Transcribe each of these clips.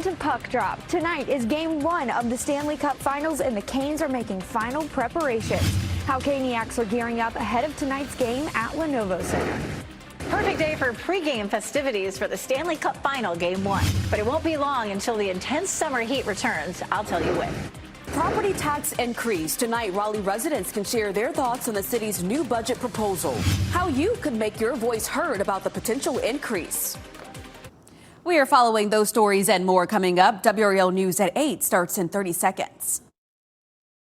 to puck drop. Tonight is game 1 of the Stanley Cup Finals, and the Canes are making final preparations. How Caniacs are gearing up ahead of tonight's game at Lenovo Center. Perfect day for pregame festivities for the Stanley Cup Final Game 1. But it won't be long until the intense summer heat returns. I'll tell you when. Property tax increase. Tonight, Raleigh residents can share their thoughts on the city's new budget proposal. How you could make your voice heard about the potential increase. We are following those stories and more coming up. WRAL News at 8 starts in 30 seconds.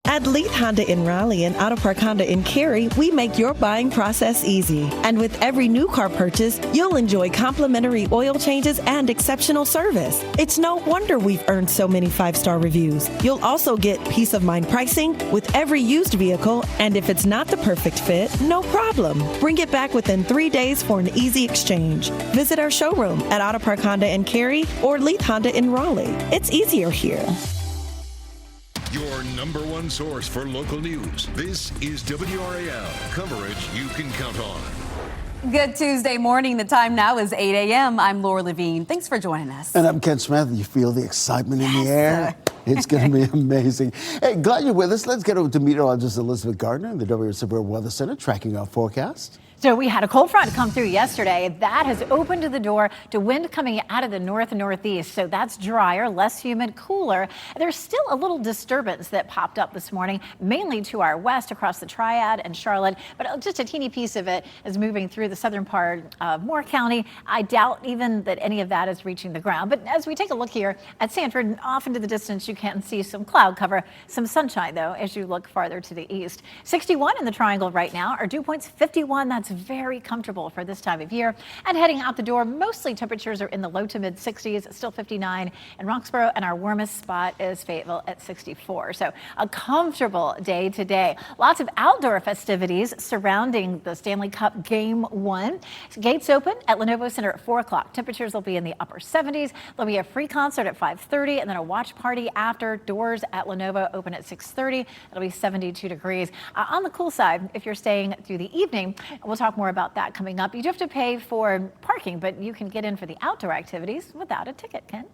At Leith Honda in Raleigh and Auto Park Honda in Cary, we make your buying process easy. And with every new car purchase, you'll enjoy complimentary oil changes and exceptional service. It's no wonder we've earned so many 5-star reviews. You'll also get peace of mind pricing with every used vehicle, and if it's not the perfect fit, no problem. Bring it back within 3 days for an easy exchange. Visit our showroom at Auto Park Honda in Cary or Leith Honda in Raleigh. It's easier here. Your #1 source for local news. This is WRAL, coverage you can count on. Good Tuesday morning. The time now is 8 a.m. I'm Laura Levine. Thanks for joining us. And I'm Ken Smith. You feel the excitement in the air? It's going to be amazing. Hey, glad you're with us. Let's get over to meteorologist Elizabeth Gardner in the WRAL Weather Center tracking our forecast. So we had a cold front come through yesterday. That has opened the door to wind coming out of the north and northeast. So that's drier, less humid, cooler. There's still a little disturbance that popped up this morning, mainly to our west across the Triad and Charlotte. But just a teeny piece of it is moving through the southern part of Moore County. I doubt even that any of that is reaching the ground. But as we take a look here at Sanford, off into the distance, you can see some cloud cover, some sunshine, though, as you look farther to the east. 61 in the triangle right now. Our dew point's 51. That's very comfortable for this time of year. And heading out the door, mostly temperatures are in the low to mid 60s, still 59 in Roxborough, and our warmest spot is Fayetteville at 64. So a comfortable day today. Lots of outdoor festivities surrounding the Stanley Cup Game 1. Gates open at Lenovo Center at 4 o'clock. Temperatures will be in the upper 70s. There'll be a free concert at 5:30 and then a watch party after. Doors at Lenovo open at 6:30. It'll be 72 degrees. On the cool side, if you're staying through the evening, we'll talk more about that coming up. You do have to pay for parking, but you can get in for the outdoor activities without a ticket, Ken.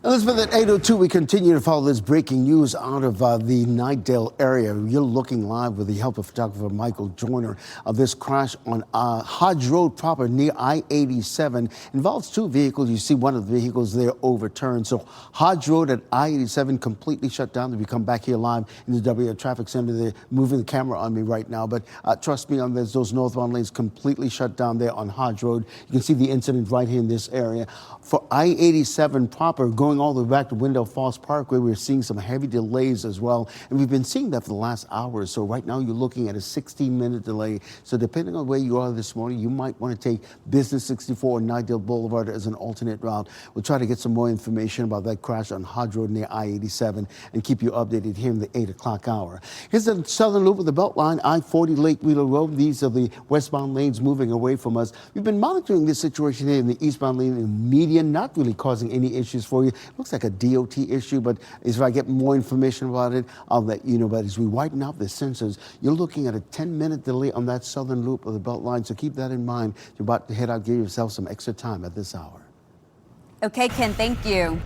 Elizabeth, at 8:02, we continue to follow this breaking news out of the Knightdale area. You're looking live with the help of photographer Michael Joyner of this crash on Hodge Road proper near I-87. Involves 2 vehicles. You see one of the vehicles there overturned. So Hodge Road at I-87 completely shut down. We come back here live in the WRAL Traffic Center. They're moving the camera on me right now. But trust me, on those northbound lanes completely shut down there on Hodge Road. You can see the incident right here in this area. For I-87 proper, going all the way back to Wendell Falls Parkway, we're seeing some heavy delays as well. And we've been seeing that for the last hour or so. Right now, you're looking at a 16-minute delay. So depending on where you are this morning, you might want to take Business 64 or Knightdale Boulevard as an alternate route. We'll try to get some more information about that crash on Hodge Road near I-87 and keep you updated here in the 8 o'clock hour. Here's the southern loop of the Beltline, I-40 Lake Wheeler Road. These are the westbound lanes moving away from us. We've been monitoring this situation here in the eastbound lane in median, not really causing any issues for you. Looks like a DOT issue, but if I get more information about it, I'll let you know. But as we widen out the sensors, you're looking at a 10-minute delay on that southern loop of the Beltline. So keep that in mind. You're about to head out, give yourself some extra time at this hour. Okay, Ken, thank you.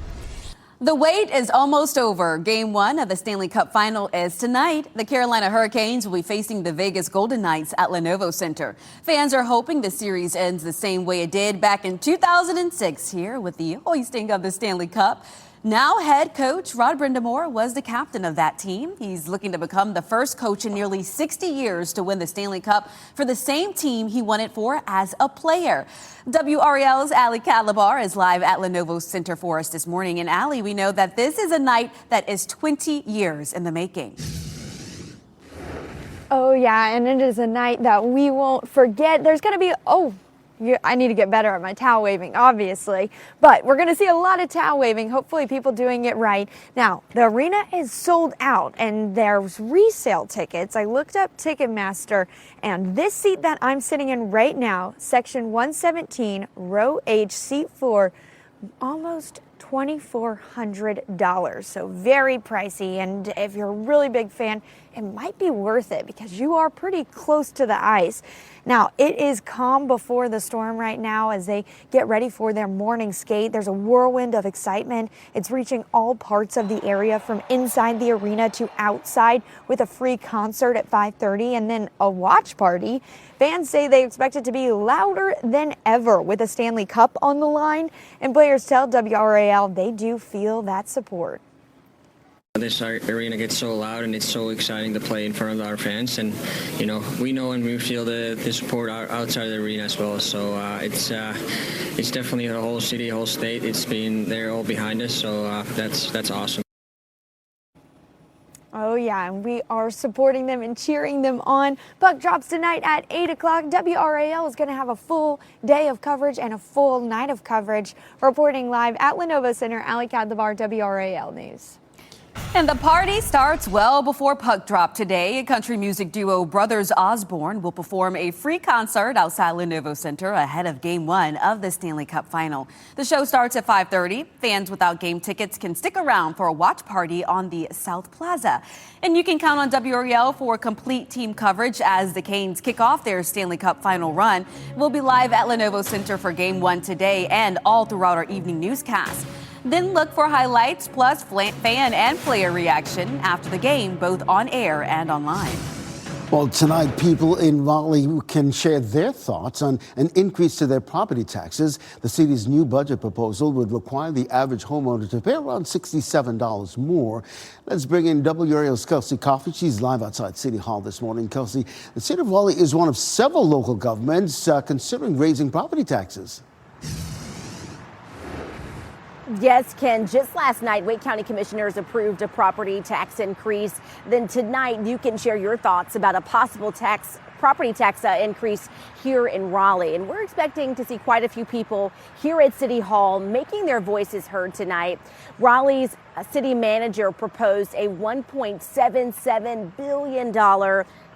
The wait is almost over. Game 1 of the Stanley Cup Final is tonight. The Carolina Hurricanes will be facing the Vegas Golden Knights at Lenovo Center. Fans are hoping the series ends the same way it did back in 2006 here with the hoisting of the Stanley Cup. Now head coach Rod Brindamore was the captain of that team. He's looking to become the first coach in nearly 60 years to win the Stanley Cup for the same team he won it for as a player. WRAL's Ali Calabar is live at Lenovo Center for us this morning. And Ali, we know that this is a night that is 20 years in the making. Oh, yeah, and it is a night that we won't forget. There's going to be, I need to get better at my towel waving, obviously, but we're going to see a lot of towel waving, hopefully people doing it right. Now, the arena is sold out and there's resale tickets. I looked up Ticketmaster, and this seat that I'm sitting in right now, section 117, row H, seat 4, almost $2,400, so very pricey. And if you're a really big fan, it might be worth it because you are pretty close to the ice. Now, it is calm before the storm right now as they get ready for their morning skate. There's a whirlwind of excitement. It's reaching all parts of the area from inside the arena to outside with a free concert at 5:30 and then a watch party. Fans say they expect it to be louder than ever with a Stanley Cup on the line, and players tell WRAL they do feel that support. This arena gets so loud and it's so exciting to play in front of our fans, and we know and we feel the support outside of the arena as well. So it's definitely the whole city, whole state. It's been there all behind us, so that's awesome. Oh yeah, and we are supporting them and cheering them on. Puck drops tonight at 8 o'clock. WRAL is going to have a full day of coverage and a full night of coverage. Reporting live at Lenovo Center, Allie Cadlabar, WRAL News. And the party starts well before puck drop today. Country music duo Brothers Osborne will perform a free concert outside Lenovo Center ahead of Game 1 of the Stanley Cup Final. The show starts at 5:30. Fans without game tickets can stick around for a watch party on the South Plaza. And you can count on WRAL for complete team coverage as the Canes kick off their Stanley Cup Final run. We'll be live at Lenovo Center for Game 1 today and all throughout our evening newscast. Then look for highlights plus fan and player reaction after the game, both on air and online. Well, tonight, people in Raleigh can share their thoughts on an increase to their property taxes. The city's new budget proposal would require the average homeowner to pay around $67 more. Let's bring in WRAL's Kelsey Coffey. She's live outside City Hall this morning. Kelsey, the city of Raleigh is one of several local governments considering raising property taxes. Yes, Ken. Just last night, Wake County commissioners approved a property tax increase. Then tonight, you can share your thoughts about a possible property tax increase here in Raleigh. And we're expecting to see quite a few people here at City Hall making their voices heard tonight. Raleigh's city manager proposed a $1.77 billion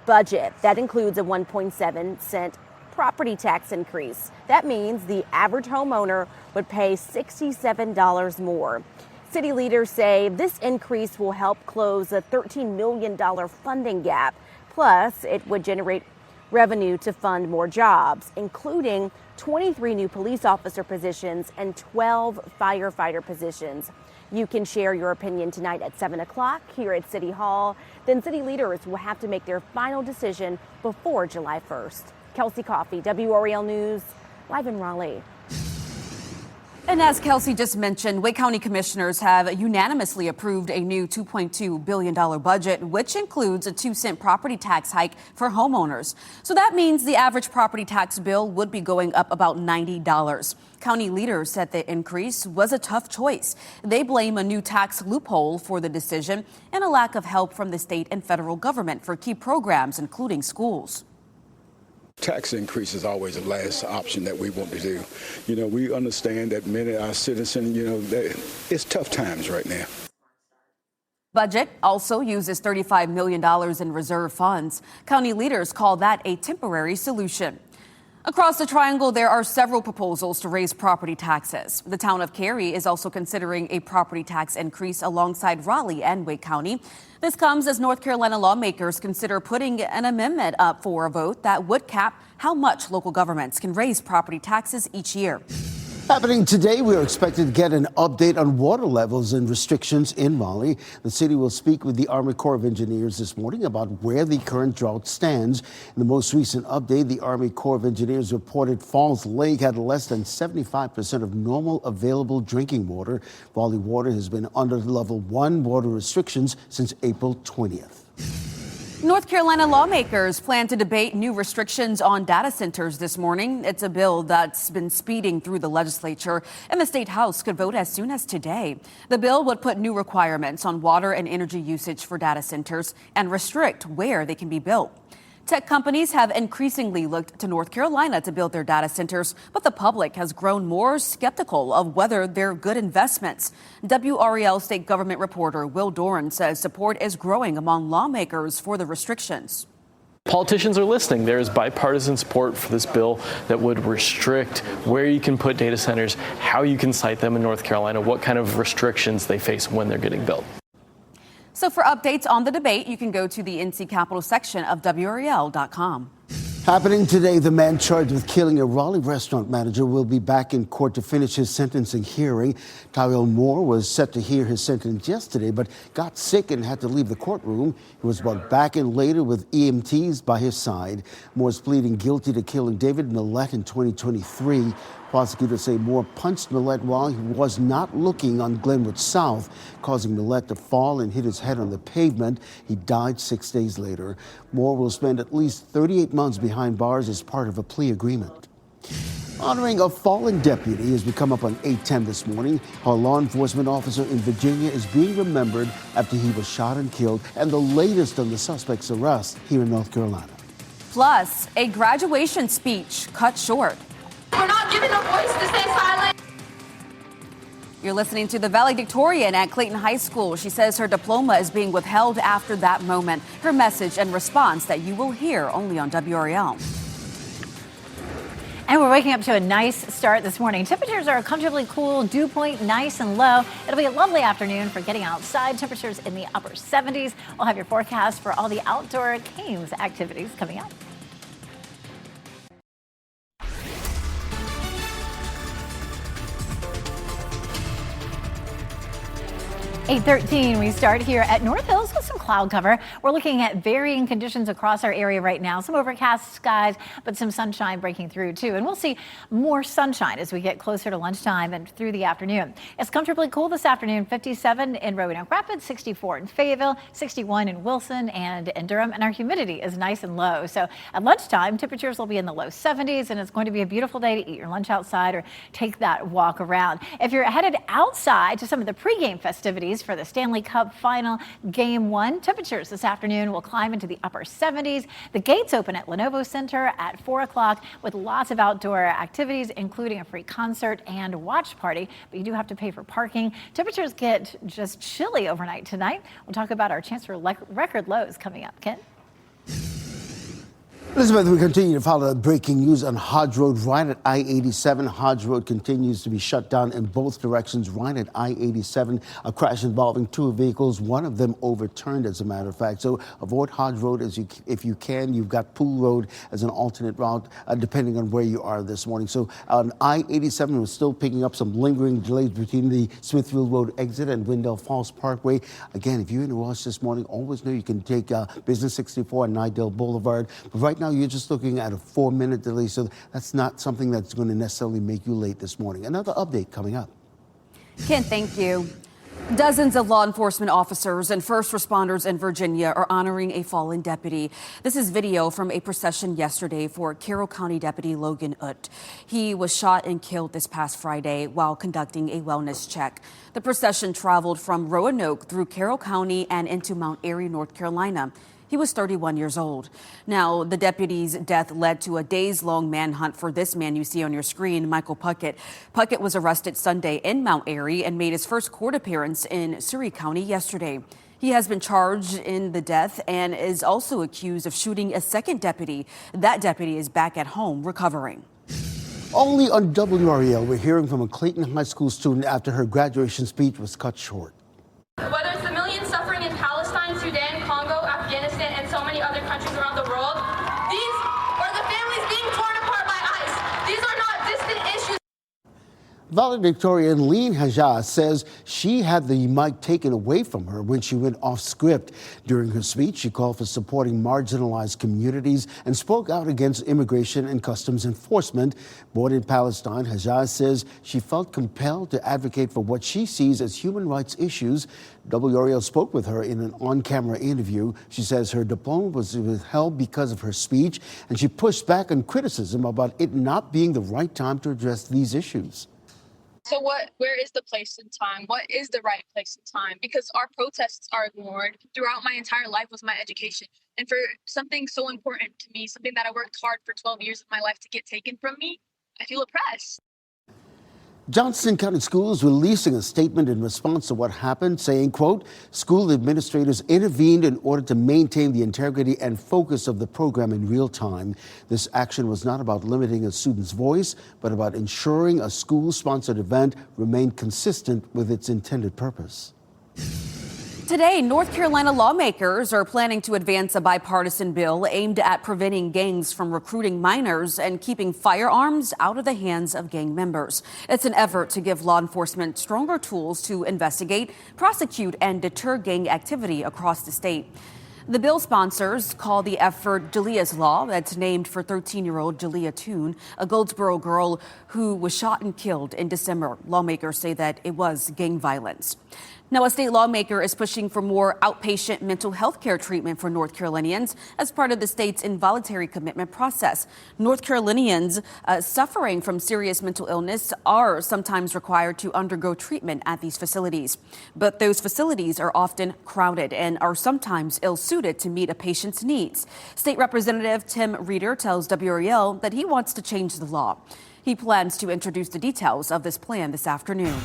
budget. That includes a 1.7-cent property tax increase. That means the average homeowner would pay $67 more. City leaders say this increase will help close a $13 million funding gap. Plus, it would generate revenue to fund more jobs, including 23 new police officer positions and 12 firefighter positions. You can share your opinion tonight at 7 o'clock here at City Hall. Then city leaders will have to make their final decision before July 1st. Kelsey Coffey, WRAL News, live in Raleigh. And as Kelsey just mentioned, Wake County commissioners have unanimously approved a new $2.2 billion budget, which includes a 2-cent property tax hike for homeowners. So that means the average property tax bill would be going up about $90. County leaders said the increase was a tough choice. They blame a new tax loophole for the decision and a lack of help from the state and federal government for key programs, including schools. Tax increase is always the last option that we want to do. We understand that many of our citizens, it's tough times right now. Budget also uses $35 million in reserve funds. County leaders call that a temporary solution. Across the Triangle, there are several proposals to raise property taxes. The town of Cary is also considering a property tax increase alongside Raleigh and Wake County. This comes as North Carolina lawmakers consider putting an amendment up for a vote that would cap how much local governments can raise property taxes each year. Happening today, we are expected to get an update on water levels and restrictions in Raleigh. The city will speak with the Army Corps of Engineers this morning about where the current drought stands. In the most recent update, the Army Corps of Engineers reported Falls Lake had less than 75% of normal available drinking water. Raleigh water has been under level 1 water restrictions since April 20th. North Carolina lawmakers plan to debate new restrictions on data centers this morning. It's a bill that's been speeding through the legislature, and the state house could vote as soon as today. The bill would put new requirements on water and energy usage for data centers and restrict where they can be built. Tech companies have increasingly looked to North Carolina to build their data centers, but the public has grown more skeptical of whether they're good investments. WRAL state government reporter Will Doran says support is growing among lawmakers for the restrictions. Politicians are listening. There is bipartisan support for this bill that would restrict where you can put data centers, how you can site them in North Carolina, what kind of restrictions they face when they're getting built. So for updates on the debate, you can go to the NC Capitol section of WRAL.com. Happening today, the man charged with killing a Raleigh restaurant manager will be back in court to finish his sentencing hearing. Tyrell Moore was set to hear his sentence yesterday, but got sick and had to leave the courtroom. He was brought back in later with EMTs by his side. Moore's pleading guilty to killing David Millette in 2023. Prosecutors say Moore punched Millette while he was not looking on Glenwood South, causing Millette to fall and hit his head on the pavement. He died 6 days later. Moore will spend at least 38 months behind bars as part of a plea agreement. Honoring a fallen deputy has become up on 810 this morning. A law enforcement officer in Virginia is being remembered after he was shot and killed, and the latest on the suspect's arrest here in North Carolina. Plus, a graduation speech cut short. We're not giving a voice to stay silent. You're listening to the valedictorian at Clayton High School. She says her diploma is being withheld after that moment. Her message and response that you will hear only on WRAL. And we're waking up to a nice start this morning. Temperatures are comfortably cool, dew point nice and low. It'll be a lovely afternoon for getting outside. Temperatures in the upper 70s. We'll have your forecast for all the outdoor games activities coming up. 8:13, we start here at North Hills with some cloud cover. We're looking at varying conditions across our area right now. Some overcast skies, but some sunshine breaking through too. And we'll see more sunshine as we get closer to lunchtime and through the afternoon. It's comfortably cool this afternoon. 57 in Roanoke Rapids, 64 in Fayetteville, 61 in Wilson and in Durham. And our humidity is nice and low. So at lunchtime, temperatures will be in the low 70s, and it's going to be a beautiful day to eat your lunch outside or take that walk around. If you're headed outside to some of the pregame festivities for the Stanley Cup Final Game 1. Temperatures this afternoon will climb into the upper 70s. The gates open at Lenovo Center at 4 o'clock with lots of outdoor activities, including a free concert and watch party. But you do have to pay for parking. Temperatures get just chilly overnight tonight. We'll talk about our chance for record lows coming up. Ken? Elizabeth, we continue to follow breaking news on Hodge Road right at I-87. Hodge Road continues to be shut down in both directions right at I-87. A crash involving two vehicles, one of them overturned, as a matter of fact. So avoid Hodge Road if you can. You've got Pool Road as an alternate route, depending on where you are this morning. So on I-87, we're still picking up some lingering delays between the Smithfield Road exit and Wendell Falls Parkway. Again, if you're in a rush this morning, always know you can take Business 64 and Nidell Boulevard. But right now, you're just looking at a 4-minute delay, so that's not something that's going to necessarily make you late this morning. Another update coming up. Ken, thank you. Dozens of law enforcement officers and first responders in Virginia are honoring a fallen deputy. This is video from a procession yesterday for Carroll County Deputy Logan Utt. He was shot and killed this past Friday while conducting a wellness check. The procession traveled from Roanoke through Carroll County and into Mount Airy, North Carolina. He was 31 years old. Now, the deputy's death led to a days-long manhunt for this man you see on your screen, Michael Puckett. Puckett was arrested Sunday in Mount Airy and made his first court appearance in Surrey County yesterday. He has been charged in the death and is also accused of shooting a second deputy. That deputy is back at home recovering. Only on WRAL, we're hearing from a Clayton High School student after her graduation speech was cut short. Whether it's the millions suffering in Palestine, Sudan, Congo, Afghanistan, and so many other countries around the world, these are the families being torn apart by ICE. These are not distant issues. Valedictorian Lean Hajjah says she had the mic taken away from her when she went off script. During her speech, she called for supporting marginalized communities and spoke out against immigration and customs enforcement. Born in Palestine, Hajjah says she felt compelled to advocate for what she sees as human rights issues. WRAL spoke with her in an on-camera interview. She says her diploma was withheld because of her speech, and she pushed back on criticism about it not being the right time to address these issues. So where is the place and time? What is the right place and time? Because our protests are ignored throughout my entire life was my education. And for something so important to me, something that I worked hard for 12 years of my life to get taken from me, I feel oppressed. Johnston County Schools releasing a statement in response to what happened, saying, quote, school administrators intervened in order to maintain the integrity and focus of the program in real time. This action was not about limiting a student's voice, but about ensuring a school-sponsored event remained consistent with its intended purpose. Today, North Carolina lawmakers are planning to advance a bipartisan bill aimed at preventing gangs from recruiting minors and keeping firearms out of the hands of gang members. It's an effort to give law enforcement stronger tools to investigate, prosecute, and deter gang activity across the state. The bill sponsors call the effort Jalea's Law. That's named for 13-year-old Jalea Toon, a Goldsboro girl who was shot and killed in December. Lawmakers say that it was gang violence. Now, a state lawmaker is pushing for more outpatient mental health care treatment for North Carolinians as part of the state's involuntary commitment process. North Carolinians suffering from serious mental illness are sometimes required to undergo treatment at these facilities. But those facilities are often crowded and are sometimes ill-suited to meet a patient's needs. State Representative Tim Reeder tells WRAL that he wants to change the law. He plans to introduce the details of this plan this afternoon.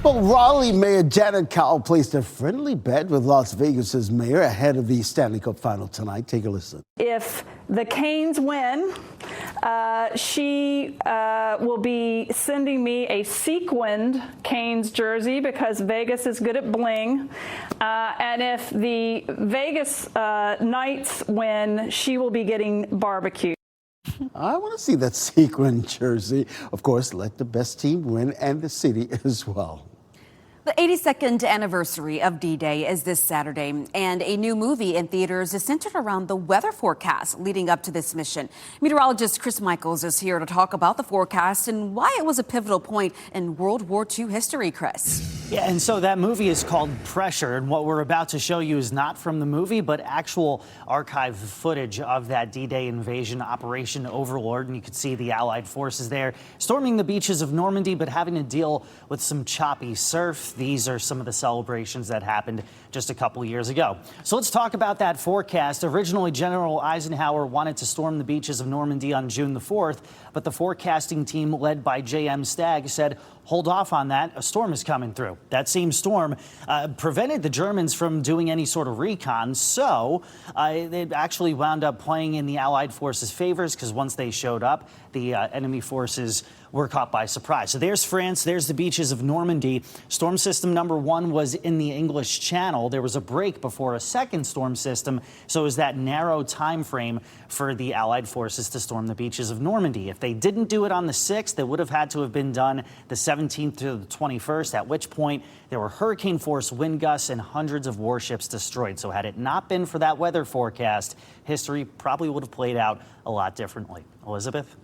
Well, Raleigh Mayor Janet Cowell placed a friendly bet with Las Vegas's mayor ahead of the Stanley Cup final tonight. Take a listen. If the Canes win, she will be sending me a sequined Canes jersey because Vegas is good at bling. And if the Vegas Knights win, she will be getting barbecue. I want to see that sequin jersey. Of course, let the best team win and the city as well. The 82nd anniversary of D-Day is this Saturday, and a new movie in theaters is centered around the weather forecast leading up to this mission. Meteorologist Chris Michaels is here to talk about the forecast and why it was a pivotal point in World War II history, Chris. Yeah, and so that movie is called Pressure, and what we're about to show you is not from the movie, but actual archive footage of that D-Day invasion, Operation Overlord, and you can see the Allied forces there storming the beaches of Normandy, but having to deal with some choppy surf. These are some of the celebrations that happened just a couple years ago. So let's talk about that forecast. Originally, General Eisenhower wanted to storm the beaches of Normandy on June the 4th, but the forecasting team led by J.M. Stagg said, hold off on that. A storm is coming through. That same storm prevented the Germans from doing any sort of recon. So they actually wound up playing in the Allied forces' favors because once they showed up, the enemy forces were caught by surprise. So there's France. There's the beaches of Normandy. Storm system number 1 was in the English Channel. There was a break before a second storm system. So it was that narrow time frame for the Allied forces to storm the beaches of Normandy. If they didn't do it on the 6th, it would have had to have been done the 17th to the 21st, at which point there were hurricane force wind gusts and hundreds of warships destroyed. So had it not been for that weather forecast, history probably would have played out a lot differently. Elizabeth?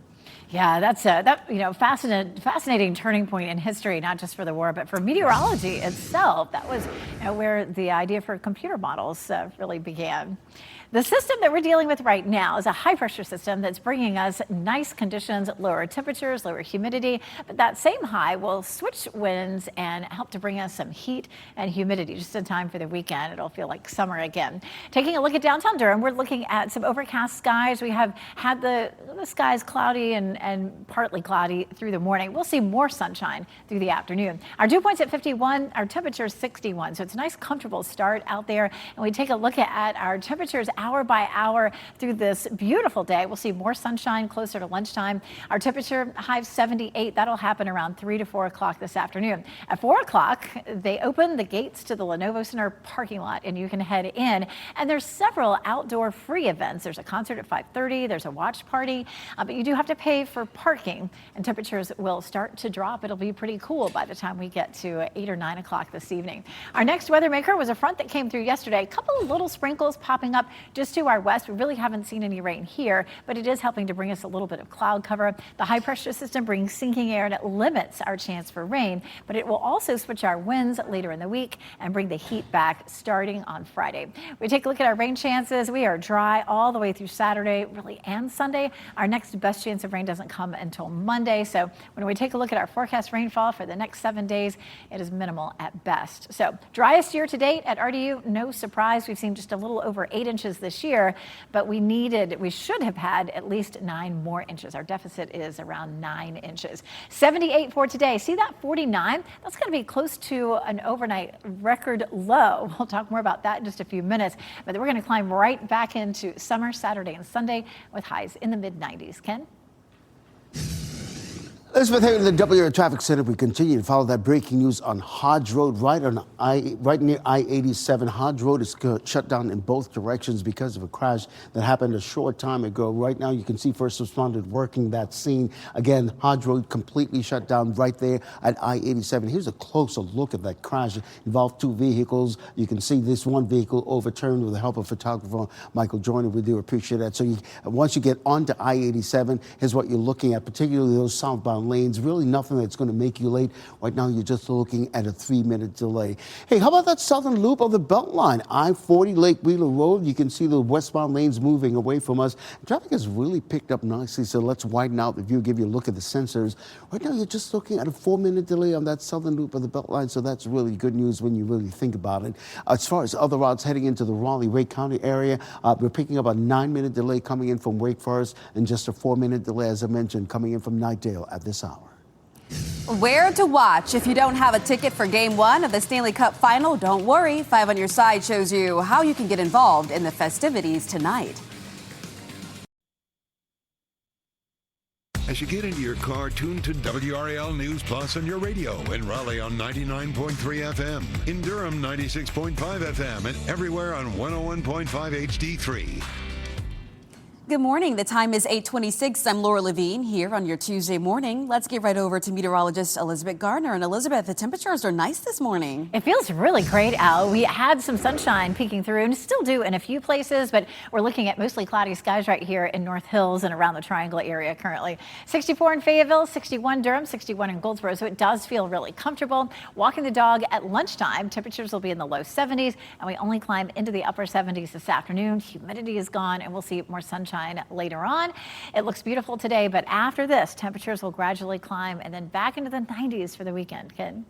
Yeah, that's fascinating turning point in history, not just for the war, but for meteorology itself. That was where the idea for computer models really began. The system that we're dealing with right now is a high pressure system that's bringing us nice conditions, lower temperatures, lower humidity, but that same high will switch winds and help to bring us some heat and humidity just in time for the weekend. It'll feel like summer again. Taking a look at downtown Durham, we're looking at some overcast skies. We have had the skies cloudy and partly cloudy through the morning. We'll see more sunshine through the afternoon. Our dew point's at 51, our temperature is 61, so it's a nice comfortable start out there. And we take a look at our temperatures hour by hour through this beautiful day. We'll see more sunshine closer to lunchtime. Our temperature high of 78. That'll happen around 3 to 4 o'clock this afternoon. At 4 o'clock, they open the gates to the Lenovo Center parking lot and you can head in. And there's several outdoor free events. There's a concert at 5:30. There's a watch party, but you do have to pay for parking and temperatures will start to drop. It'll be pretty cool by the time we get to 8 or 9 o'clock this evening. Our next weather maker was a front that came through yesterday. A couple of little sprinkles popping up just to our west. We really haven't seen any rain here, but it is helping to bring us a little bit of cloud cover. The high pressure system brings sinking air and it limits our chance for rain, but it will also switch our winds later in the week and bring the heat back starting on Friday. We take a look at our rain chances. We are dry all the way through Saturday, really, and Sunday. Our next best chance of rain doesn't come until Monday. So when we take a look at our forecast rainfall for the next 7 days, it is minimal at best. So driest year to date at RDU, no surprise. We've seen just a little over 8 inches this year, but we should have had at least 9 more inches. Our deficit is around 9 inches. 78 for today. See that 49? That's going to be close to an overnight record low. We'll talk more about that in just a few minutes, but we're going to climb right back into summer Saturday and Sunday with highs in the mid-90s. Ken? Elizabeth here in the WRAL Traffic Center. We continue to follow that breaking news on Hodge Road, right near I-87. Hodge Road is shut down in both directions because of a crash that happened a short time ago. Right now, you can see first responders working that scene. Again, Hodge Road completely shut down right there at I-87. Here's a closer look at that crash. It involved two vehicles. You can see this one vehicle overturned with the help of photographer Michael Joyner. We do appreciate that. So once you get onto I-87, here's what you're looking at, particularly those southbound lanes. Really nothing that's going to make you late. Right now, you're just looking at a 3-minute delay. Hey, how about that southern loop of the Beltline? I-40 Lake Wheeler Road. You can see the westbound lanes moving away from us. Traffic has really picked up nicely, so let's widen out the view, give you a look at the sensors. Right now, you're just looking at a 4-minute delay on that southern loop of the Beltline, so that's really good news when you really think about it. As far as other routes heading into the Raleigh-Wake County area, we're picking up a 9-minute delay coming in from Wake Forest and just a 4-minute delay, as I mentioned, coming in from Nightdale at this hour. Where to watch if you don't have a ticket for Game 1 of the Stanley Cup Final? Don't worry, 5 on your side shows you how you can get involved in the festivities tonight. As you get into your car, tune to WRAL News Plus on your radio. In Raleigh on 99.3 FM, in Durham 96.5 FM, and everywhere on 101.5 HD3. Good morning. The time is 8:26. I'm Laura Levine here on your Tuesday morning. Let's get right over to meteorologist Elizabeth Gardner. And Elizabeth, the temperatures are nice this morning. It feels really great out. We had some sunshine peeking through and still do in a few places, but we're looking at mostly cloudy skies right here in North Hills and around the Triangle area currently. 64 in Fayetteville, 61 Durham, 61 in Goldsboro. So it does feel really comfortable. Walking the dog at lunchtime, temperatures will be in the low 70s, and we only climb into the upper 70s this afternoon. Humidity is gone, and we'll see more sunshine later on. It looks beautiful today, but after this, temperatures will gradually climb and then back into the 90s for the weekend. Ken?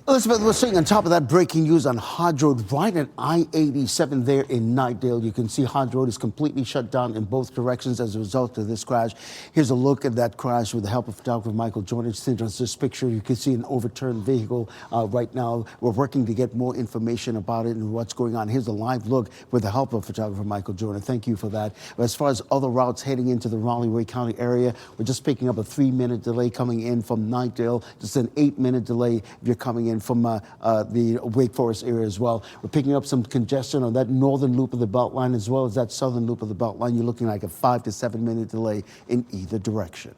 Elizabeth, we're seeing on top of that breaking news on Hodge Road, right at I-87 there in Nightdale. You can see Hodge Road is completely shut down in both directions as a result of this crash. Here's a look at that crash with the help of photographer Michael Joyner. Sent us this picture. You can see an overturned vehicle right now. We're working to get more information about it and what's going on. Here's a live look with the help of photographer Michael Joyner. Thank you for that. As far as other routes heading into the Raleigh-Wake County area, we're just picking up a 3-minute delay coming in from Nightdale, just an 8-minute delay if you're coming in from the Wake Forest area as well. We're picking up some congestion on that northern loop of the Beltline as well as that southern loop of the Beltline. You're looking like a 5 to 7 minute delay in either direction.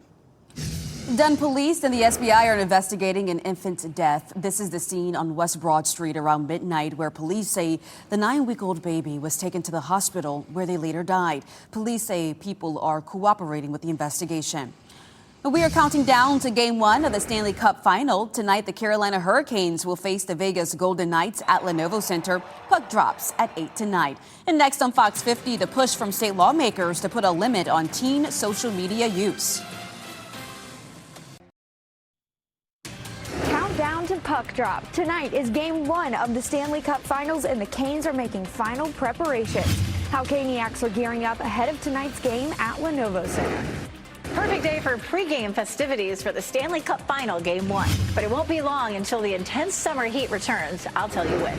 Dunn Police and the SBI are investigating an infant's death. This is the scene on West Broad Street around midnight where police say the 9-week-old baby was taken to the hospital where they later died. Police say people are cooperating with the investigation. We are counting down to Game 1 of the Stanley Cup Final. Tonight, the Carolina Hurricanes will face the Vegas Golden Knights at Lenovo Center. Puck drops at 8 tonight. And next on Fox 50, the push from state lawmakers to put a limit on teen social media use. Countdown to puck drop. Tonight is Game 1 of the Stanley Cup Finals, and the Canes are making final preparations. How Caniacs are gearing up ahead of tonight's game at Lenovo Center. Perfect day for pregame festivities for the Stanley Cup Final Game 1. But it won't be long until the intense summer heat returns. I'll tell you when.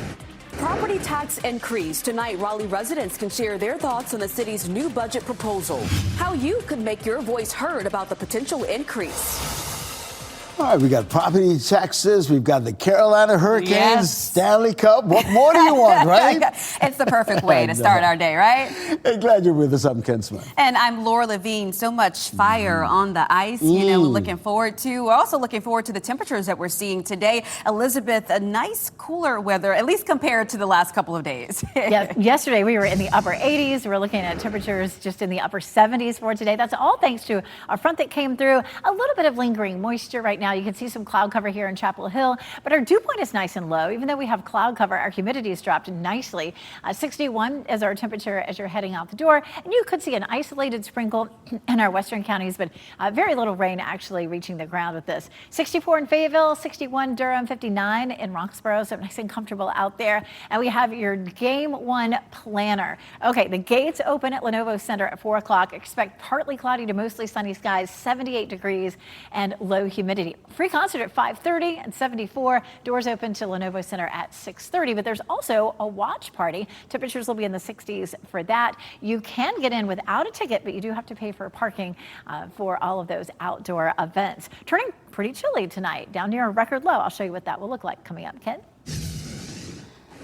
Property tax increase. Tonight, Raleigh residents can share their thoughts on the city's new budget proposal. How you could make your voice heard about the potential increase. All right, we got property taxes, we've got the Carolina Hurricanes, Yes. Stanley Cup. What more do you want, right? It's the perfect way to start our day, right? Hey, glad you're with us. I'm Ken Smith. And I'm Laura Levine. So much fire on the ice, you know, we're looking forward to. We're also looking forward to the temperatures that we're seeing today. Elizabeth, a nice cooler weather, at least compared to the last couple of days. Yeah, yesterday we were in the upper 80s. We're looking at temperatures just in the upper 70s for today. That's all thanks to a front that came through. A little bit of lingering moisture right now. You can see some cloud cover here in Chapel Hill, but our dew point is nice and low. Even though we have cloud cover, our humidity has dropped nicely. 61 is our temperature as you're heading out the door, and you could see an isolated sprinkle in our western counties, but very little rain actually reaching the ground with this. 64 in Fayetteville, 61 Durham, 59 in Roxborough, so nice and comfortable out there. And we have your Game 1 planner. Okay, the gates open at Lenovo Center at 4 o'clock. Expect partly cloudy to mostly sunny skies, 78 degrees, and low humidity. free concert at 5:30 and 74. Doors open to Lenovo Center at 6:30, but there's also a watch party. Temperatures will be in the 60s for that. You can get in without a ticket, but you do have to pay for parking for all of those outdoor events. Turning pretty chilly tonight, down near a record low. I'll show you what that will look like coming up. Ken?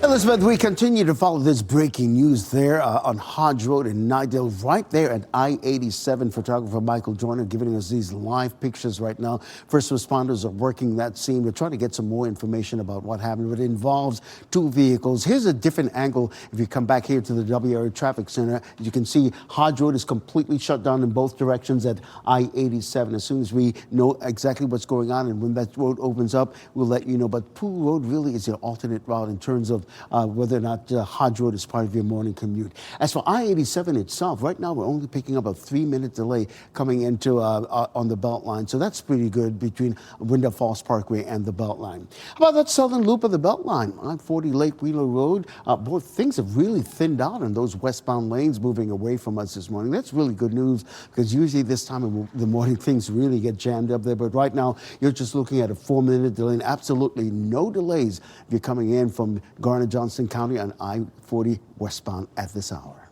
Elizabeth, we continue to follow this breaking news there on Hodge Road in Nightdale, right there at I-87. Photographer Michael Joyner giving us these live pictures right now. First responders are working that scene. We're trying to get some more information about what happened, but it involves two vehicles. Here's a different angle. If you come back here to the WRAL Traffic Center, you can see Hodge Road is completely shut down in both directions at I-87. As soon as we know exactly what's going on and when that road opens up, we'll let you know. But Pool Road really is your alternate route in terms of whether or not Hodge Road is part of your morning commute. As for I-87 itself, right now we're only picking up a 3-minute delay coming into on the Beltline, so that's pretty good between Winter Falls Parkway and the Beltline. How about that southern loop of the Beltline? I-40 Lake Wheeler Road, boy, things have really thinned out in those westbound lanes moving away from us this morning. That's really good news because usually this time of the morning things really get jammed up there, but right now you're just looking at a 4-minute delay and absolutely no delays if you're coming in from Garner-Johnson County on I-40 westbound at this hour.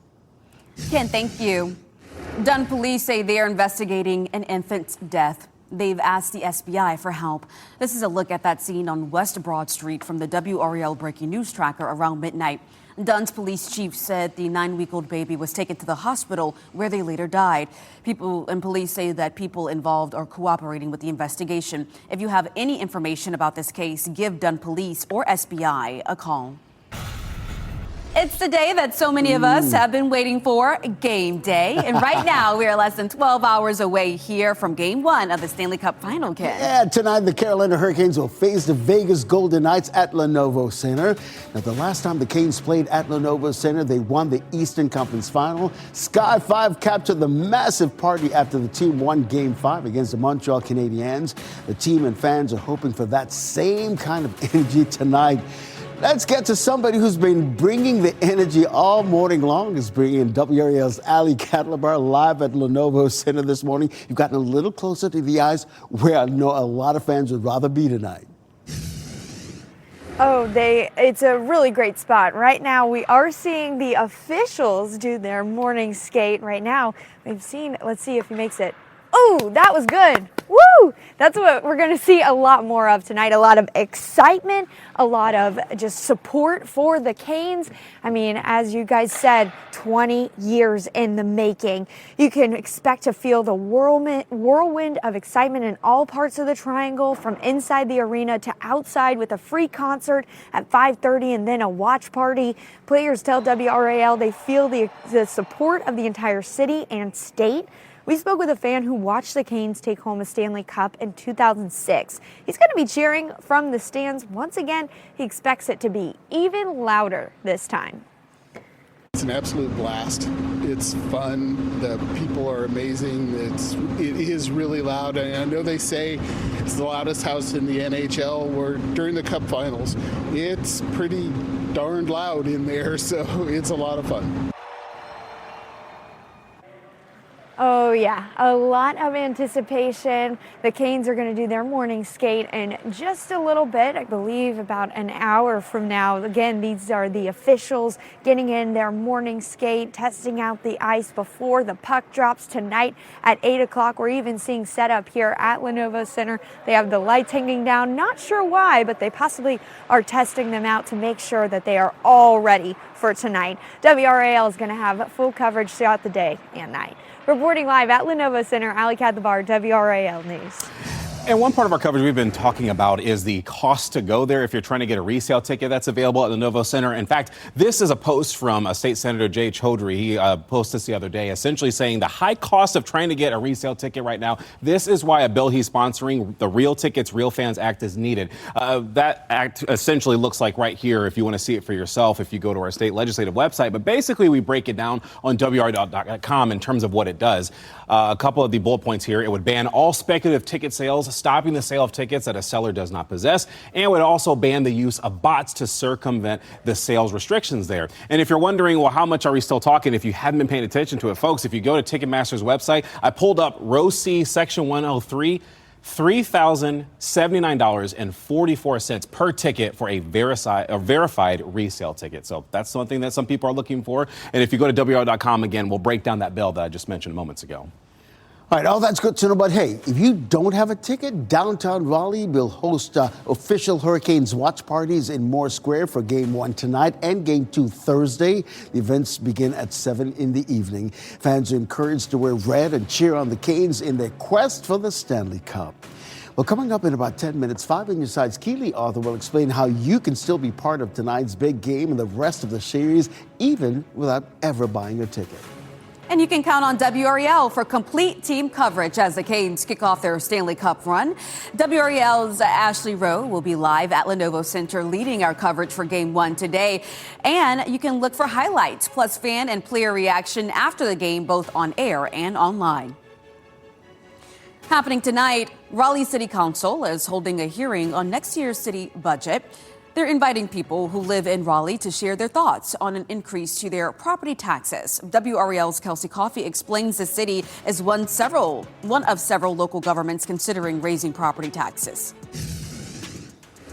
Ken, thank you. Dunn police say they are investigating an infant's death. They've asked the SBI for help. This is a look at that scene on West Broad Street from the WRAL Breaking News Tracker around midnight. Dunn's police chief said the 9-week-old baby was taken to the hospital where they later died. People and police say that people involved are cooperating with the investigation. If you have any information about this case, give Dunn Police or SBI a call. It's the day that so many of us have been waiting for, game day. And right now, we are less than 12 hours away here from Game 1 of the Stanley Cup Final, Ken. Yeah, tonight the Carolina Hurricanes will face the Vegas Golden Knights at Lenovo Center. Now, the last time the Canes played at Lenovo Center, they won the Eastern Conference Final. Sky 5 captured the massive party after the team won Game 5 against the Montreal Canadiens. The team and fans are hoping for that same kind of energy tonight. Let's get to somebody who's been bringing the energy all morning long. Is bringing WRAL's Ali Catlabar live at Lenovo Center this morning. You've gotten a little closer to the ice where I know a lot of fans would rather be tonight. Oh, it's a really great spot. Right now, we are seeing the officials do their morning skate right now. Let's see if he makes it. Oh, that was good. Woo! That's what we're going to see a lot more of tonight. A lot of excitement, a lot of just support for the Canes. I mean, as you guys said, 20 years in the making. You can expect to feel the whirlwind of excitement in all parts of the triangle, from inside the arena to outside, with a free concert at 5:30 and then a watch party. Players tell WRAL they feel the support of the entire city and state. We spoke with a fan who watched the Canes take home a Stanley Cup in 2006. He's going to be cheering from the stands once again. He expects it to be even louder this time. It's an absolute blast. It's fun. The people are amazing. It is really loud. And I know they say it's the loudest house in the NHL. Or during the Cup Finals, it's pretty darned loud in there. So it's a lot of fun. Oh yeah, a lot of anticipation. The Canes are going to do their morning skate in just a little bit, I believe about an hour from now. Again, these are the officials getting in their morning skate, testing out the ice before the puck drops tonight at 8 o'clock. We're even seeing setup here at Lenovo Center. They have the lights hanging down, not sure why, but they possibly are testing them out to make sure that they are all ready for tonight. WRAL is going to have full coverage throughout the day and night. Reporting live at Lenovo Center, Ali Catlabar, WRAL News. And one part of our coverage we've been talking about is the cost to go there if you're trying to get a resale ticket that's available at Lenovo Center. In fact, this is a post from State Senator Jay Chaudhry. He posted this the other day, essentially saying the high cost of trying to get a resale ticket right now. This is why a bill he's sponsoring, the Real Tickets, Real Fans Act, is needed. That act essentially looks like right here if you want to see it for yourself, if you go to our state legislative website. But basically, we break it down on WRAL.com in terms of what it does. A couple of the bullet points here. It would ban all speculative ticket sales, stopping the sale of tickets that a seller does not possess, and would also ban the use of bots to circumvent the sales restrictions there. And if you're wondering, well, how much are we still talking if you haven't been paying attention to it, folks, if you go to Ticketmaster's website, I pulled up Row C, Section 103. $3,079.44 per ticket for a verified resale ticket. So that's something that some people are looking for. And if you go to WRAL.com again, we'll break down that bill that I just mentioned moments ago. All right, all that's good to know, but hey, if you don't have a ticket, downtown Raleigh will host official Hurricanes watch parties in Moore Square for Game 1 tonight and Game 2 Thursday. The events begin at 7 in the evening. Fans are encouraged to wear red and cheer on the Canes in their quest for the Stanley Cup. Well, coming up in about 10 minutes, 5 on your side's Keely Arthur will explain how you can still be part of tonight's big game and the rest of the series, even without ever buying a ticket. And you can count on WRAL for complete team coverage as the Canes kick off their Stanley Cup run. WRAL's Ashley Rowe will be live at Lenovo Center leading our coverage for Game 1 today. And you can look for highlights plus fan and player reaction after the game, both on air and online. Happening tonight, Raleigh City Council is holding a hearing on next year's city budget. They're inviting people who live in Raleigh to share their thoughts on an increase to their property taxes. WRAL's Kelsey Coffey explains the city is one of several local governments considering raising property taxes.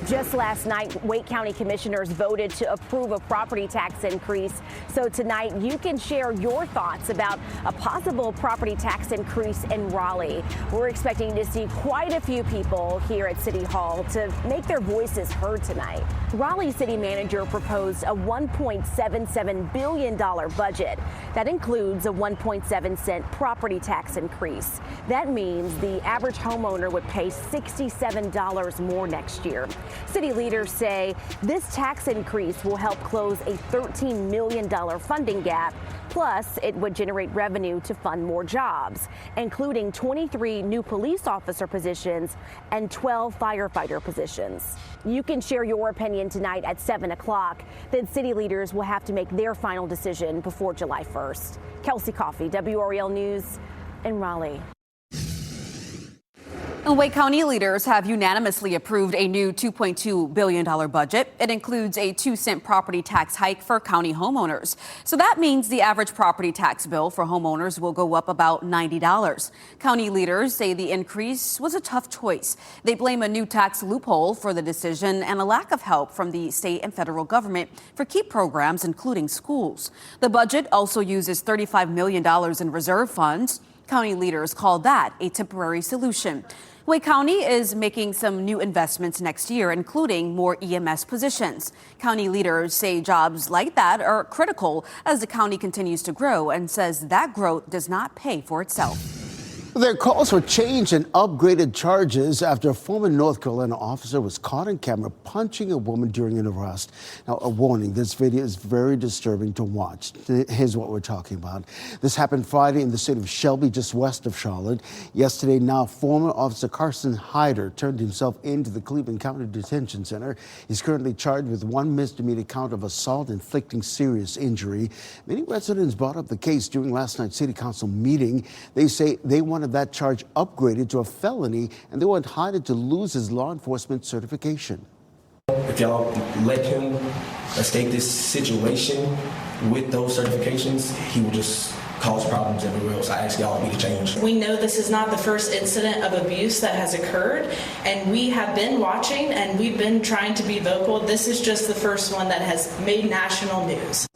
Just last night, Wake County commissioners voted to approve a property tax increase. So tonight, you can share your thoughts about a possible property tax increase in Raleigh. We're expecting to see quite a few people here at City Hall to make their voices heard tonight. Raleigh City Manager proposed a $1.77 billion budget. That includes a 1.7-cent property tax increase. That means the average homeowner would pay $67 more next year. City leaders say this tax increase will help close a $13 million funding gap. Plus, it would generate revenue to fund more jobs, including 23 new police officer positions and 12 firefighter positions. You can share your opinion tonight at 7 o'clock. Then city leaders will have to make their final decision before July 1st. Kelsey Coffey, WRAL News in Raleigh. And Wake County leaders have unanimously approved a new $2.2 billion budget. It includes a 2-cent property tax hike for county homeowners. So that means the average property tax bill for homeowners will go up about $90. County leaders say the increase was a tough choice. They blame a new tax loophole for the decision and a lack of help from the state and federal government for key programs, including schools. The budget also uses $35 million in reserve funds. County leaders call that a temporary solution. Wake County is making some new investments next year, including more EMS positions. County leaders say jobs like that are critical as the county continues to grow and says that growth does not pay for itself. There are calls for change and upgraded charges after a former North Carolina officer was caught on camera punching a woman during an arrest. Now, a warning, this video is very disturbing to watch. Here's what we're talking about. This happened Friday in the city of Shelby, just west of Charlotte. Yesterday, now former Officer Carson Hyder turned himself into the Cleveland County Detention Center. He's currently charged with 1 misdemeanor count of assault inflicting serious injury. Many residents brought up the case during last night's city council meeting. They say they wanted that charge upgraded to a felony, and they want Hyder to lose his law enforcement certification. If y'all let him escape this situation with those certifications, he will just cause problems everywhere else. I ask y'all to be the change. We know this is not the first incident of abuse that has occurred, and we have been watching and we've been trying to be vocal. This is just the first one that has made national news.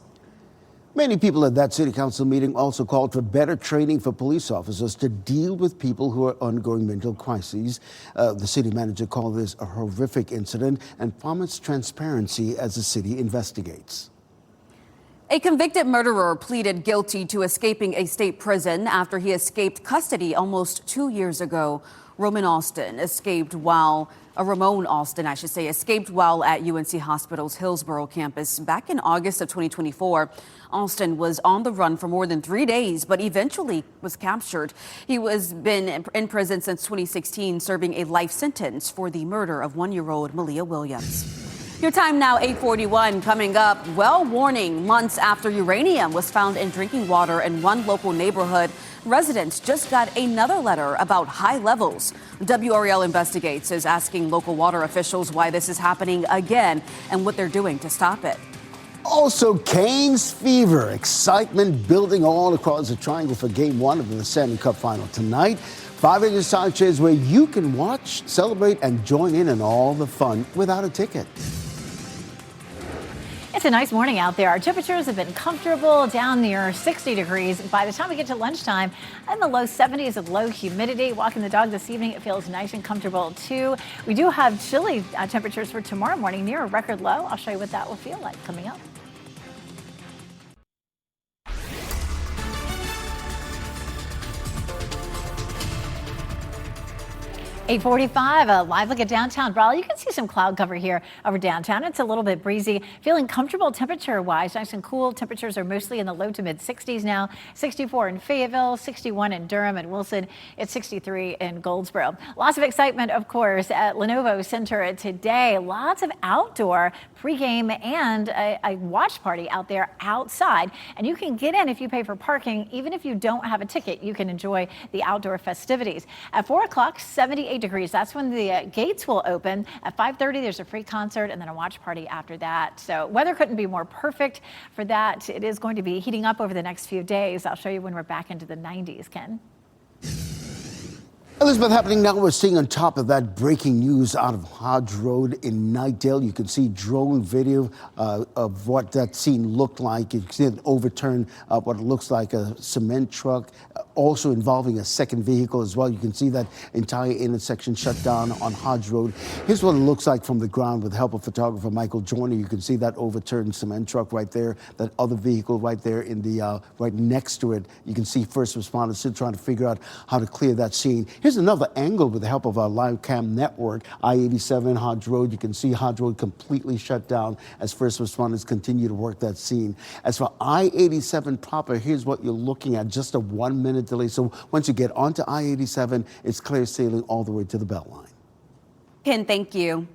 Many people at that city council meeting also called for better training for police officers to deal with people who are undergoing mental crises. The city manager called this a horrific incident and promised transparency as the city investigates. A convicted murderer pleaded guilty to escaping a state prison after he escaped custody almost 2 years ago. Ramon Austin, escaped while at UNC Hospital's Hillsborough campus back in August of 2024. Austin was on the run for more than 3 days, but eventually was captured. He has been in prison since 2016, serving a life sentence for the murder of 1-year-old Malia Williams. Your time now, 8:41. Coming up, well, warning months after uranium was found in drinking water in one local neighborhood. Residents just got another letter about high levels. WRAL Investigates is asking local water officials why this is happening again and what they're doing to stop it. Also, Canes fever, excitement building all across the triangle for Game 1 of the Stanley Cup Final tonight. 5 side chairs where you can watch, celebrate, and join in on all the fun without a ticket. It's a nice morning out there. Our temperatures have been comfortable, down near 60 degrees. By the time we get to lunchtime, in the low 70s with low humidity. Walking the dog this evening, it feels nice and comfortable too. We do have chilly temperatures for tomorrow morning, near a record low. I'll show you what that will feel like coming up. 8:45, a live look at downtown WRAL. You can see some cloud cover here over downtown. It's a little bit breezy, feeling comfortable temperature-wise. Nice and cool. Temperatures are mostly in the low to mid 60s now. 64 in Fayetteville, 61 in Durham and Wilson. It's 63 in Goldsboro. Lots of excitement, of course, at Lenovo Center today. Lots of outdoor pregame and a watch party out there outside. And you can get in if you pay for parking. Even if you don't have a ticket, you can enjoy the outdoor festivities. At 4 o'clock, 78 degrees. That's when the gates will open. At 5:30, there's a free concert and then a watch party after that. So weather couldn't be more perfect for that. It is going to be heating up over the next few days. I'll show you when we're back into the 90s, Ken. Elizabeth, happening now, we're seeing on top of that breaking news out of Hodge Road in Knightdale. You can see drone video of what that scene looked like. You can see it overturn what looks like a cement truck, also involving a second vehicle as well. You can see that entire intersection shut down on Hodge Road. Here's what it looks like from the ground with the help of photographer Michael Joyner. You can see that overturned cement truck right there, that other vehicle right there in the right next to it. You can see first responders still trying to figure out how to clear that scene. Here's another angle with the help of our live cam network. I-87 Hodge Road. You can see Hodge Road completely shut down as first responders continue to work that scene. As for I-87 proper, here's what you're looking at, just a 1 minute delay. So once you get onto I-87, it's clear sailing all the way to the Beltline. Ken, thank you.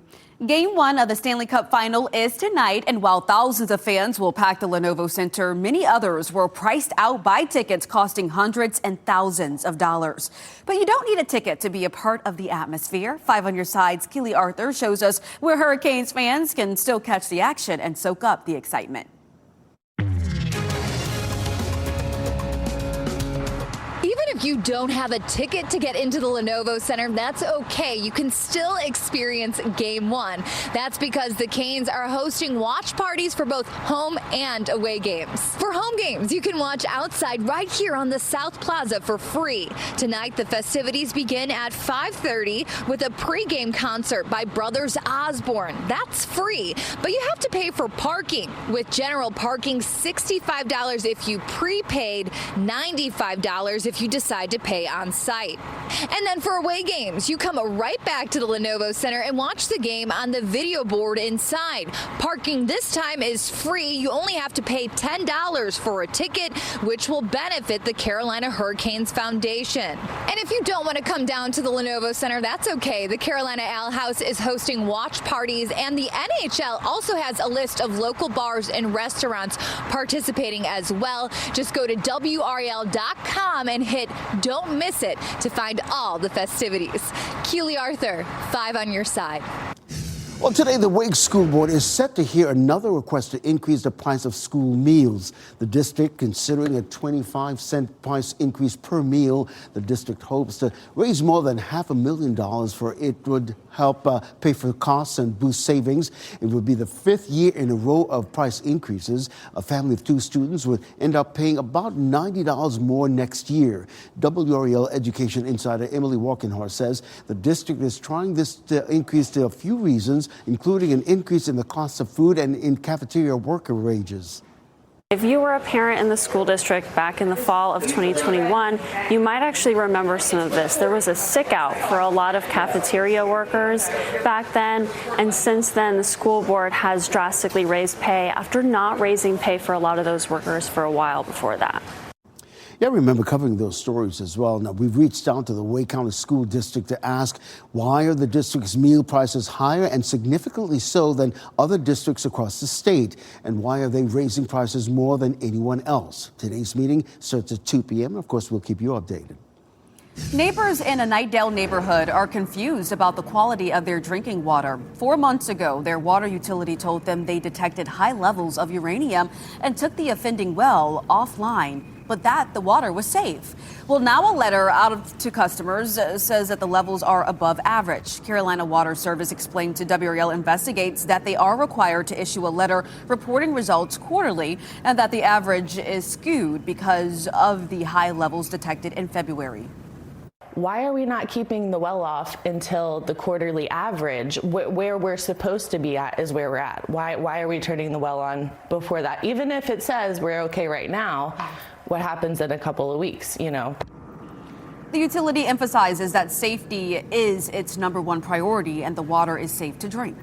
Game 1 of the Stanley Cup Final is tonight, and while thousands of fans will pack the Lenovo Center, many others were priced out by tickets costing hundreds and thousands of dollars. But you don't need a ticket to be a part of the atmosphere. 5 on your side's Keely Arthur shows us where Hurricanes fans can still catch the action and soak up the excitement. Even if you don't have a ticket to get into the Lenovo Center, that's okay. You can still experience Game 1. That's because the Canes are hosting watch parties for both home and away games. For home games, you can watch outside right here on the South Plaza for free. Tonight, the festivities begin at 5:30 with a pregame concert by Brothers Osborne. That's free, but you have to pay for parking. With general parking, $65 if you prepaid, $95 if you decide to pay on site. And then for away games, you come right back to the Lenovo Center and watch the game on the video board inside. Parking this time is free. You only have to pay $10 for a ticket, which will benefit the Carolina Hurricanes Foundation. And if you don't want to come down to the Lenovo Center, that's okay. The Carolina Ale House is hosting watch parties, and the NHL also has a list of local bars and restaurants participating as well. Just go to WRAL.com and hit Don't Miss It to find all the festivities. Keely Arthur, 5 on your side. Well, today the Wake School Board is set to hear another request to increase the price of school meals. The district considering a 25-cent price increase per meal. The district hopes to raise more than $500,000 for it would help pay for costs and boost savings. It would be the 5th year in a row of price increases. A family of 2 students would end up paying about $90 more next year. WRAL Education Insider Emily Walkenhorst says the district is trying this increase to a few reasons, including an increase in the cost of food and in cafeteria worker wages. If you were a parent in the school district back in the fall of 2021, you might actually remember some of this. There was a sick out for a lot of cafeteria workers back then, and since then the school board has drastically raised pay after not raising pay for a lot of those workers for a while before that. Yeah, I remember covering those stories as well. Now, we've reached out to the Wake County School District to ask why are the district's meal prices higher and significantly so than other districts across the state? And why are they raising prices more than anyone else? Today's meeting starts at 2 p.m. Of course, we'll keep you updated. Neighbors in a Knightdale neighborhood are confused about the quality of their drinking water. 4 months ago, their water utility told them they detected high levels of uranium and took the offending well offline. but that the water was safe. Well, now a letter out to customers says that the levels are above average. Carolina Water Service explained to WRAL Investigates that they are required to issue a letter reporting results quarterly and that the average is skewed because of the high levels detected in February. Why are we not keeping the well off until the quarterly average? Where we're supposed to be at is where we're at. Why are we turning the well on before that? Even if it says we're okay right now, what happens in a couple of weeks, you know? The utility emphasizes that safety is its #1 priority and the water is safe to drink.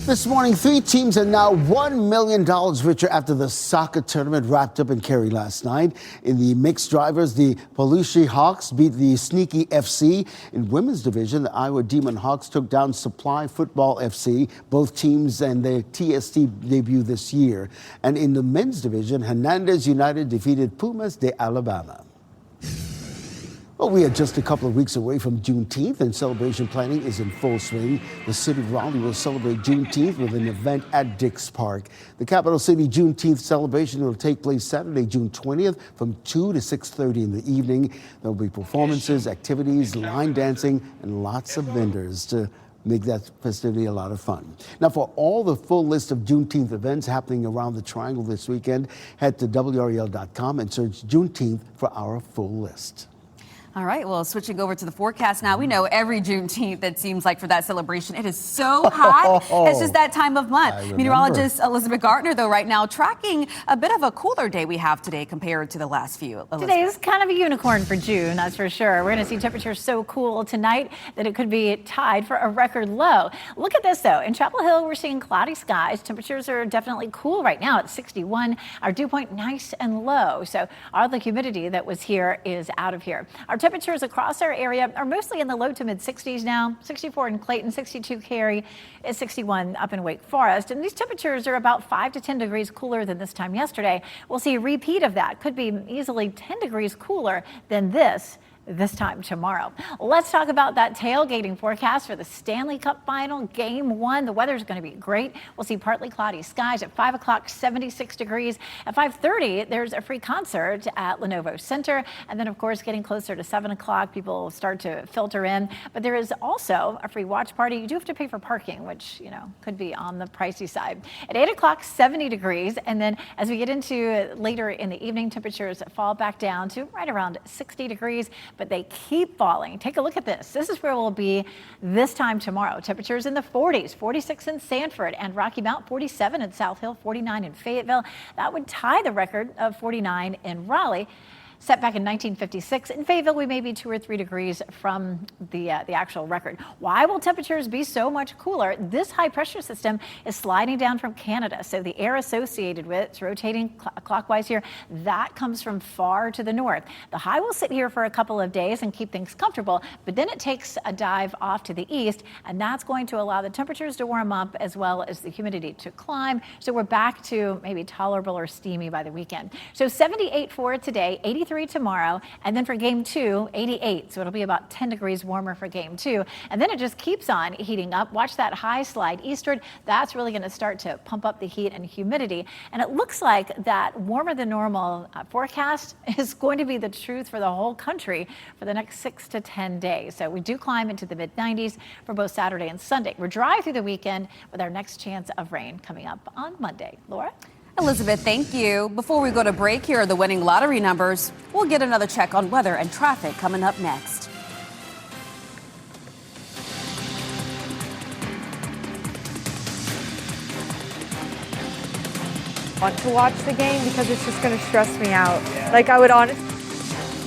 This morning, 3 teams are now $1 million richer after the soccer tournament wrapped up in Cary last night. In the mixed drivers, the Palucci Hawks beat the Sneaky FC. In women's division, the Iowa Demon Hawks took down Supply Football FC, both teams and their TST debut this year. And in the men's division, Hernandez United defeated Pumas de Alabama. Well, we are just a couple of weeks away from Juneteenth, and celebration planning is in full swing. The city of Raleigh will celebrate Juneteenth with an event at Dix Park. The Capital City Juneteenth celebration will take place Saturday, June 20th from 2 to 6:30 in the evening. There will be performances, activities, line dancing, and lots of vendors to make that festivity a lot of fun. Now, for all the full list of Juneteenth events happening around the Triangle this weekend, head to WRAL.com and search Juneteenth for our full list. All right, well, switching over to the forecast now. We know every Juneteenth, it seems like, for that celebration, it is so hot. It's just that time of month. Meteorologist Elizabeth Gartner, though, right now tracking a bit of a cooler day we have today compared to the last few. Elizabeth. Today is kind of a unicorn for June, that's for sure. We're going to see temperatures so cool tonight that it could be tied for a record low. Look at this, though. In Chapel Hill, we're seeing cloudy skies. Temperatures are definitely cool right now at 61. Our dew point nice and low. So all the humidity that was here is out of here. Our temperatures across our area are mostly in the low to mid 60s now. 64 in Clayton, 62 Cary, 61 up in Wake Forest. And these temperatures are about 5 to 10 degrees cooler than this time yesterday. We'll see a repeat of that. Could be easily 10 degrees cooler than this time tomorrow. Let's talk about that tailgating forecast for the Stanley Cup Final, Game 1. The weather's going to be great. We'll see partly cloudy skies at 5 o'clock, 76 degrees. At 5:30, there's a free concert at Lenovo Center. And then, of course, getting closer to 7 o'clock, people will start to filter in. But there is also a free watch party. You do have to pay for parking, which, you know, could be on the pricey side. At 8 o'clock, 70 degrees. And then as we get into later in the evening, temperatures fall back down to right around 60 degrees. But they keep falling. Take a look at this. This is where we'll be this time tomorrow. Temperatures in the 40s, 46 in Sanford and Rocky Mount, 47 in South Hill, 49 in Fayetteville. That would tie the record of 49 in Raleigh, set back in 1956. In Fayetteville, we may be 2 or 3 degrees from the actual record. Why will temperatures be so much cooler? This high pressure system is sliding down from Canada, so the air associated with it's rotating clockwise here. That comes from far to the north. The high will sit here for a couple of days and keep things comfortable, but then it takes a dive off to the east, and that's going to allow the temperatures to warm up as well as the humidity to climb. So we're back to maybe tolerable or steamy by the weekend. So 78 for today, 83 tomorrow, and then for Game 2, 88. So it'll be about 10 degrees warmer for Game 2. And then it just keeps on heating up. Watch that high slide eastward. That's really going to start to pump up the heat and humidity. And it looks like that warmer than normal forecast is going to be the truth for the whole country for the next 6 to 10 days. So we do climb into the mid 90s for both Saturday and Sunday. We're dry through the weekend with our next chance of rain coming up on Monday. Laura? Elizabeth, thank you. Before we go to break, here are the winning lottery numbers. We'll get another check on weather and traffic coming up next. Want to watch the game because it's just going to stress me out. Like I would honestly